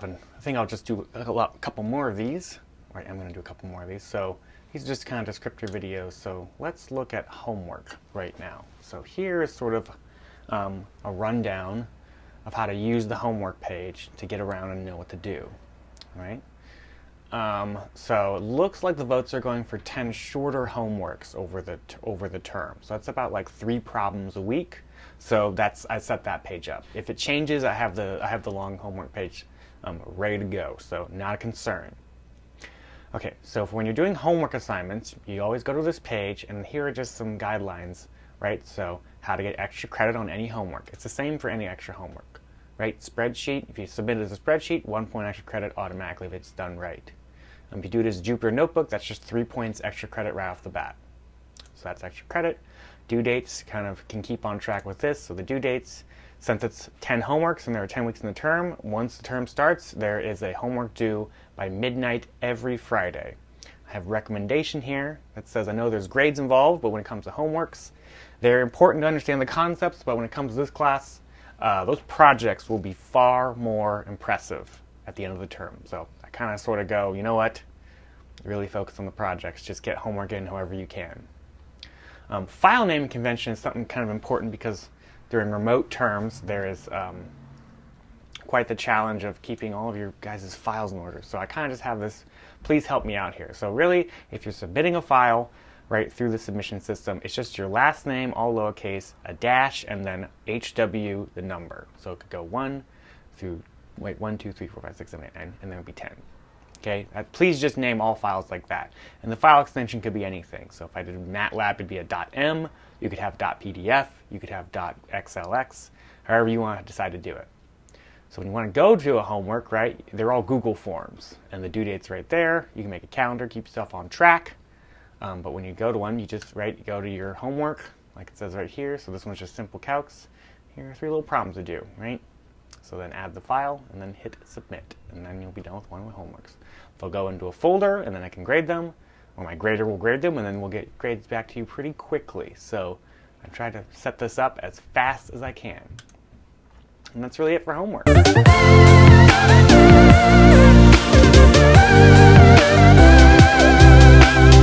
I think I'll just do a couple more of these. Right, I'm going to do a couple more of these. So these are just kind of descriptor videos. So let's look at homework right now. So here is sort of a rundown of how to use the homework page to get around and know what to do. Right? So it looks like the votes are going for 10 shorter homeworks over the term. So that's about like 3 problems a week. So I set that page up. If it changes, I have the long homework page ready to go. So not a concern. Okay, so when you're doing homework assignments, you always go to this page, and here are just some guidelines, right? So how to get extra credit on any homework. It's the same for any extra homework, right? Spreadsheet, if you submit it as a spreadsheet, 1 point extra credit automatically if it's done right. If you do it as a Jupyter Notebook, that's just 3 points extra credit right off the bat. So that's extra credit. Due dates kind of can keep on track with this. So the due dates, since it's 10 homeworks and there are 10 weeks in the term, once the term starts, there is a homework due by midnight every Friday. I have a recommendation here that says I know there's grades involved, but when it comes to homeworks, they're important to understand the concepts, but when it comes to this class, those projects will be far more impressive at the end of the term. So I kind of sort of go, you know what, really focus on the projects, just get homework in however you can. File naming convention is something kind of important because during remote terms there is quite the challenge of keeping all of your guys' files in order. So I kind of just have this, please help me out here. So really, if you're submitting a file right through the submission system, it's just your last name, all lowercase, a dash, and then HW, the number. So it could go 1 through, 1, 2, 3, 4, 5, 6, 7, 8, 9, and then it would be 10. Okay, please just name all files like that. And the file extension could be anything. So if I did MATLAB, it'd be a .m. You could have .pdf. You could have .xlx. However you want to decide to do it. So when you want to go to a homework, right, they're all Google Forms. And the due date's right there. You can make a calendar, keep yourself on track. But when you go to one, you just, you go to your homework, like it says right here. So this one's just simple calcs. Here are 3 little problems to do, right? So then add the file and then hit submit, and then you'll be done with one of the homeworks. They'll go into a folder, and then I can grade them, or my grader will grade them, and then we'll get grades back to you pretty quickly. So I try to set this up as fast as I can. And that's really it for homework.